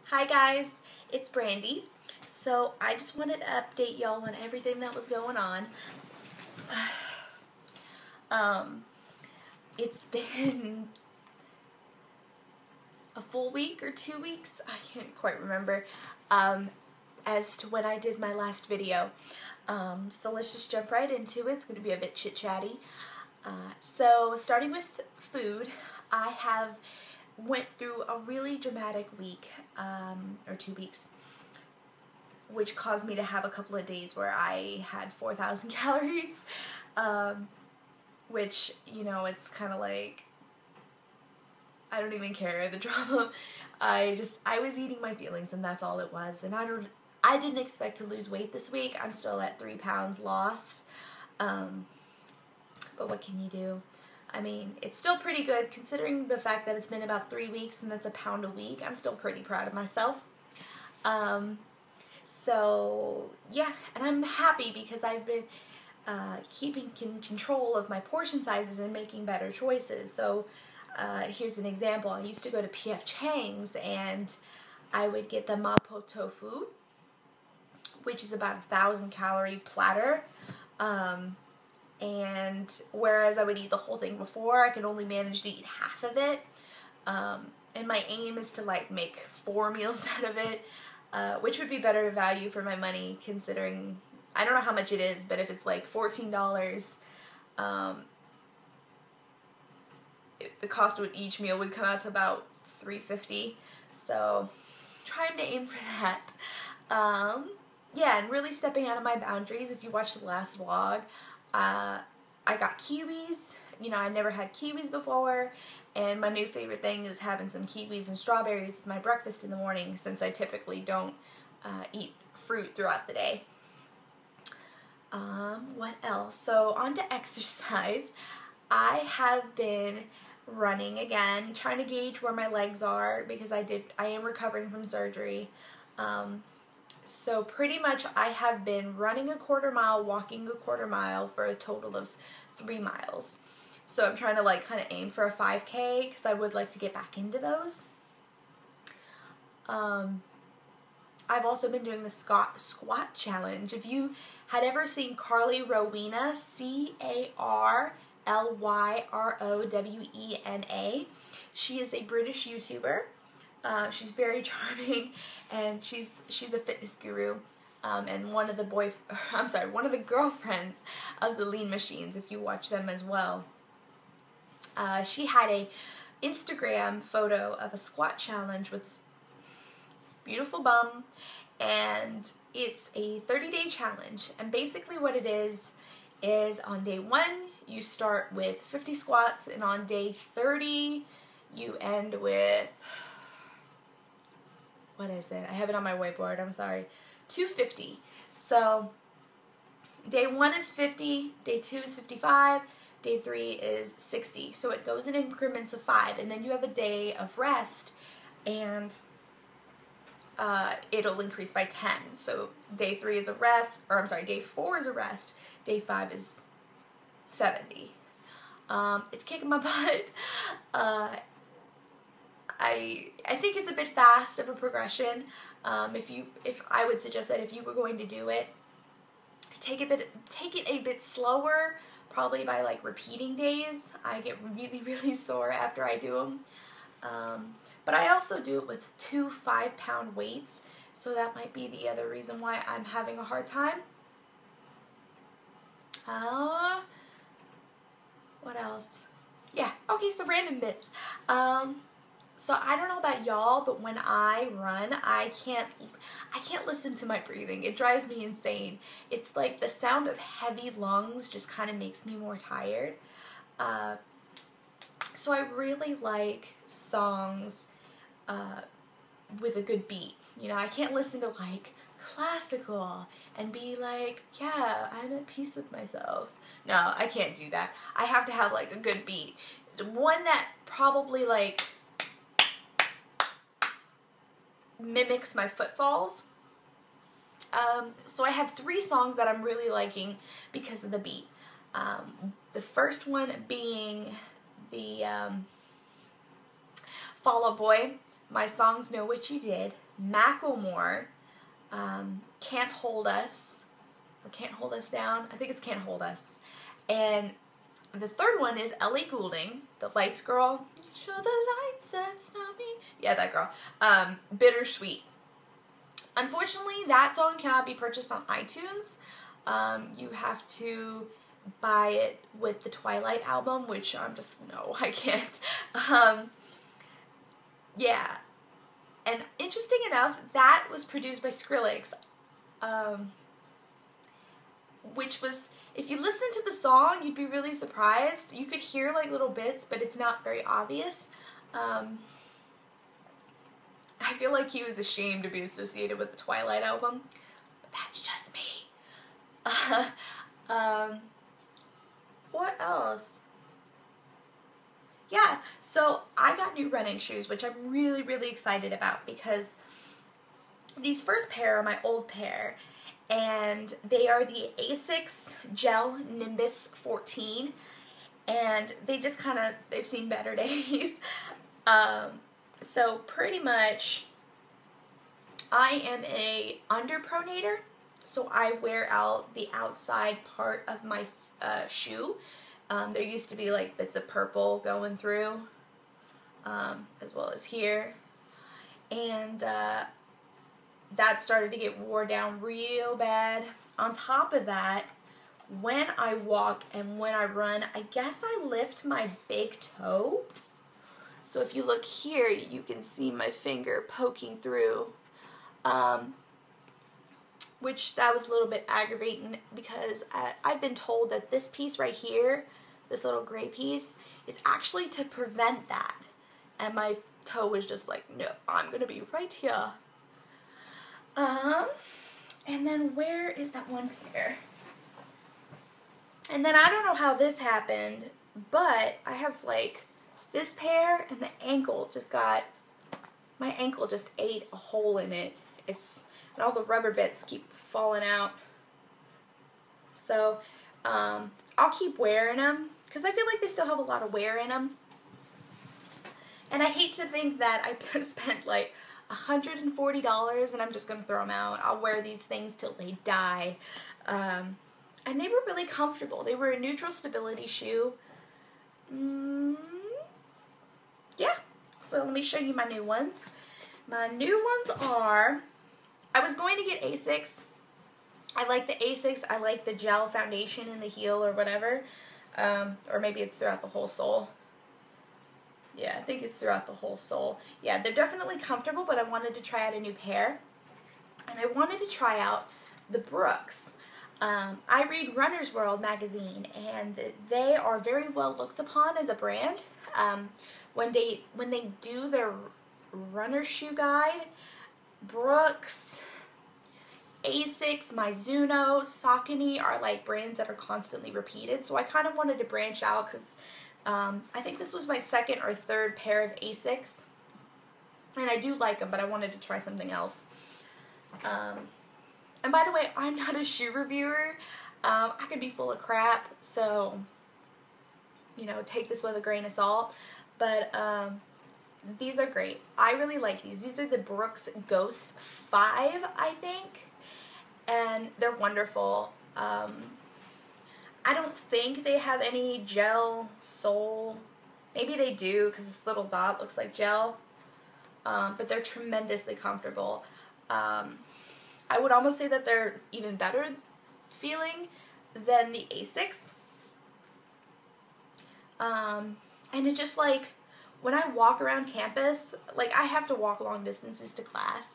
Hi guys, it's Brandy. So I just wanted to update y'all on everything that was going on. It's been a full week or 2 weeks, I can't quite remember, as to when I did my last video. So let's just jump right into it. It's going to be a bit chit-chatty. So starting with food, I have went through a really dramatic week, or 2 weeks, which caused me to have a couple of days where I had 4,000 calories, which, you know, it's kind of like, I don't even care, the drama. I was eating my feelings, and that's all it was. And I didn't expect to lose weight this week. I'm still at 3 pounds lost, but what can you do? I mean, it's still pretty good considering the fact that it's been about 3 weeks and that's a pound a week. I'm still pretty proud of myself. So yeah, and I'm happy because I've been keeping control of my portion sizes and making better choices. So here's an example. I used to go to P.F. Chang's and I would get the mapo tofu, which is about 1,000 calorie platter. And whereas I would eat the whole thing before, I could only manage to eat half of it. And my aim is to like make 4 meals out of it, which would be better value for my money considering, I don't know how much it is, but if it's like $14, the cost of each meal would come out to about $3.50. So trying to aim for that. Yeah, and really stepping out of my boundaries. If you watched the last vlog, I got kiwis. You know, I never had kiwis before, and my new favorite thing is having some kiwis and strawberries with my breakfast in the morning since I typically don't eat fruit throughout the day. What else? So on to exercise. I have been running again, trying to gauge where my legs are because I am recovering from surgery. So pretty much I have been running a 1/4 mile, walking a 1/4 mile for a total of 3 miles. So I'm trying to like kind of aim for a 5K because I would like to get back into those. I've also been doing the squat challenge. If you had ever seen Carly Rowena, C-A-R-L-Y-R-O-W-E-N-A, she is a British YouTuber. She's very charming, and she's a fitness guru, and one of the girlfriends of the Lean Machines, if you watch them as well. She had a Instagram photo of a squat challenge with this beautiful bum, and it's a 30-day challenge, and basically what it is on day 1 you start with 50 squats, and on day 30 you end with, what is it? I have it on my whiteboard, I'm sorry. 250. So day 1 is 50, day 2 is 55, day 3 is 60. So it goes in increments of 5, and then you have a day of rest, and it'll increase by 10. So day 3 is a rest, or I'm sorry, day 4 is a rest, day 5 is 70. It's kicking my butt. I think it's a bit fast of a progression. If I would suggest that if you were going to do it, take it a bit slower, probably by like repeating days. I get really, really sore after I do them. But I also do it with 2 5-pound weights, so that might be the other reason why I'm having a hard time. What else? Yeah, okay, so random bits. So I don't know about y'all, but when I run, I can't listen to my breathing. It drives me insane. It's like the sound of heavy lungs just kind of makes me more tired. So I really like songs with a good beat. You know, I can't listen to like classical and be like, yeah, I'm at peace with myself. No, I can't do that. I have to have like a good beat. One that probably like mimics my footfalls. So I have 3 songs that I'm really liking because of the beat. The first one being the Fall Out Boy My Songs Know What You Did, Macklemore, Can't Hold Us, or Can't Hold Us Down. I think it's Can't Hold Us. And the third one is Ellie Goulding, the Lights girl. Show the lights, that's not me. Yeah, that girl. Bittersweet. Unfortunately, that song cannot be purchased on iTunes. You have to buy it with the Twilight album, which I'm just, no, I can't. Yeah. And interesting enough, that was produced by Skrillex. Which was, if you listen to the song, you'd be really surprised. You could hear like little bits, but it's not very obvious. I feel like he was ashamed to be associated with the Twilight album, but that's just me. What else? Yeah, so I got new running shoes, which I'm really, really excited about because these first pair are my old pair, and they are the Asics Gel Nimbus 14, and they just kind of, they've seen better days. So pretty much, I am a underpronator, so I wear out the outside part of my shoe. There used to be like bits of purple going through, as well as here, and that started to get wore down real bad. On top of that, when I walk and when I run, I guess I lift my big toe. So if you look here, you can see my finger poking through, which that was a little bit aggravating because I've been told that this piece right here, this little gray piece, is actually to prevent that. And my toe was just like, no, I'm going to be right here. And then where is that one pair? And then I don't know how this happened, but I have like this pair and the ankle just got, my ankle just ate a hole in it. And all the rubber bits keep falling out. So, I'll keep wearing them because I feel like they still have a lot of wear in them. And I hate to think that I spent like $140 and I'm just going to throw them out. I'll wear these things till they die. And they were really comfortable. They were a neutral stability shoe. Yeah. So let me show you my new ones. My new ones are, I was going to get Asics. I like the Asics. I like the gel foundation in the heel or whatever. Or maybe it's throughout the whole sole. Yeah, I think it's throughout the whole sole. Yeah, they're definitely comfortable, but I wanted to try out a new pair. And I wanted to try out the Brooks. I read Runner's World magazine, and they are very well looked upon as a brand. When they do their runner shoe guide, Brooks, Asics, Mizuno, Saucony are like brands that are constantly repeated. So I kind of wanted to branch out because I think this was my second or third pair of Asics. And I do like them, but I wanted to try something else. And by the way, I'm not a shoe reviewer. I could be full of crap, so, you know, take this with a grain of salt. But these are great. I really like these. These are the Brooks Ghost 5, I think. And they're wonderful. I don't think they have any gel sole. Maybe they do because this little dot looks like gel. But they're tremendously comfortable. I would almost say that they're even better feeling than the Asics. And it's just like, when I walk around campus, like I have to walk long distances to class,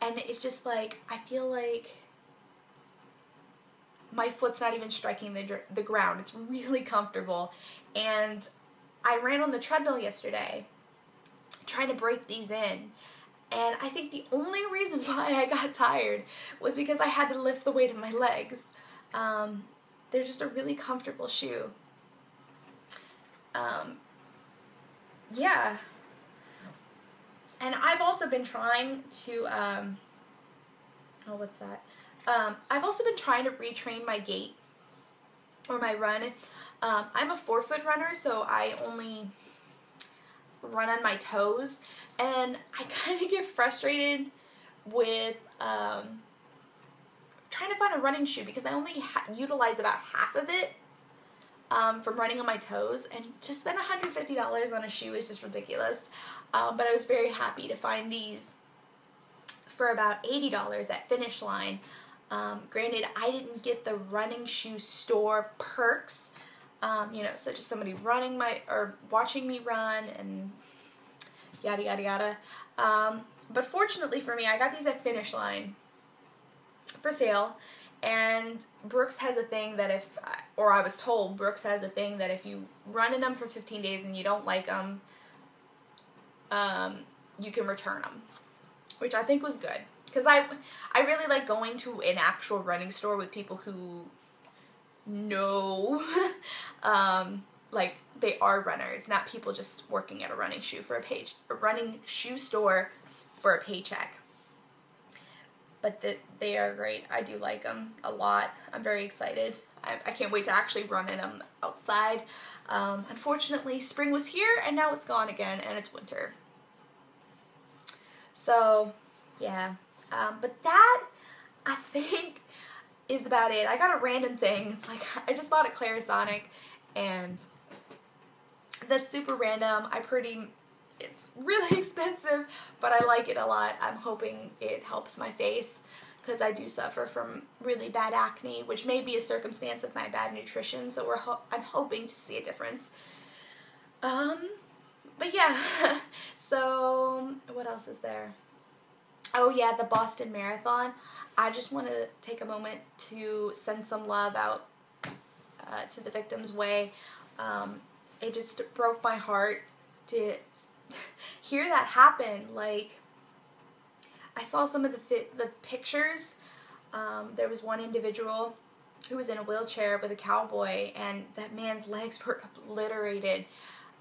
and it's just like, I feel like my foot's not even striking the ground. It's really comfortable. And I ran on the treadmill yesterday trying to break these in. And I think the only reason why I got tired was because I had to lift the weight of my legs. They're just a really comfortable shoe. Yeah. And I've also been trying to, oh, what's that? I've also been trying to retrain my gait or my run. I'm a 4-foot runner, so I run on my toes, and I kind of get frustrated with trying to find a running shoe because I only utilize about half of it from running on my toes, and to spend $150 on a shoe is just ridiculous. But I was very happy to find these for about $80 at Finish Line. Granted, I didn't get the running shoe store perks, you know, such as somebody running or watching me run and yada yada yada. But fortunately for me, I got these at Finish Line for sale, and Brooks has a thing that or I was told Brooks has a thing that if you run in them for 15 days and you don't like them, you can return them, which I think was good. Because I really like going to an actual running store with people who know, like, they are runners, not people just working at a running shoe store for a paycheck. But they are great. I do like them a lot. I'm very excited. I can't wait to actually run in them outside. Unfortunately, spring was here and now it's gone again, and it's winter. So, yeah. But that, I think, is about it. I got a random thing. It's like, I just bought a Clarisonic, and that's super random. It's really expensive, but I like it a lot. I'm hoping it helps my face, because I do suffer from really bad acne, which may be a circumstance of my bad nutrition, so I'm hoping to see a difference. But yeah, so what else is there? Oh yeah, the Boston Marathon. I just want to take a moment to send some love out to the victims' way. It just broke my heart to hear that happen. Like, I saw some of the pictures. There was one individual who was in a wheelchair with a cowboy, and that man's legs were obliterated.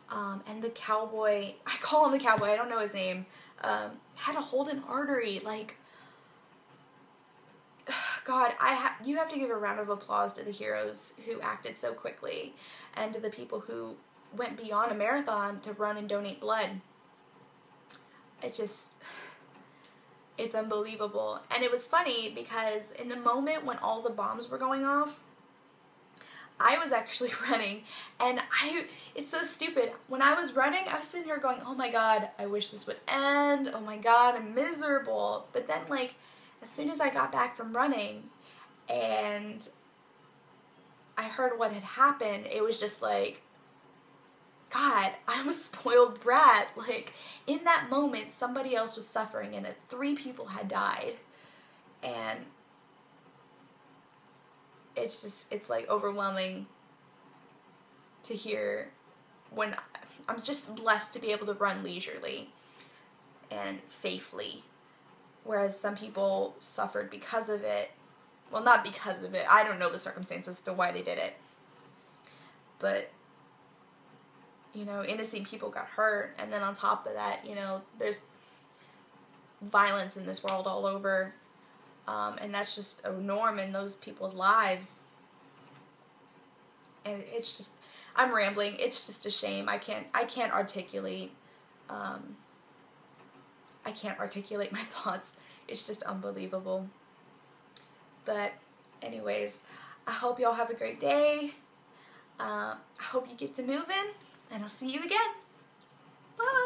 And the cowboy, I call him the cowboy, I don't know his name, had to hold an artery. Like, God, you have to give a round of applause to the heroes who acted so quickly, and to the people who went beyond a marathon to run and donate blood. It's unbelievable. And it was funny because in the moment when all the bombs were going off, I was actually running, and it's so stupid. When I was running, I was sitting here going, oh my God, I wish this would end. Oh my God, I'm miserable. But then, like, as soon as I got back from running and I heard what had happened, it was just like, God, I'm a spoiled brat. Like, in that moment, somebody else was suffering, and 3 people had died. And it's like overwhelming to hear, when I'm just blessed to be able to run leisurely and safely, whereas some people suffered because of it. Well, not because of it. I don't know the circumstances as to why they did it. But, you know, innocent people got hurt, and then on top of that, you know, there's violence in this world all over. And that's just a norm in those people's lives. And it's just, I'm rambling. It's just a shame. I can't articulate, I can't articulate my thoughts. It's just unbelievable. But anyways, I hope y'all have a great day. I hope you get to moving, and I'll see you again. Bye.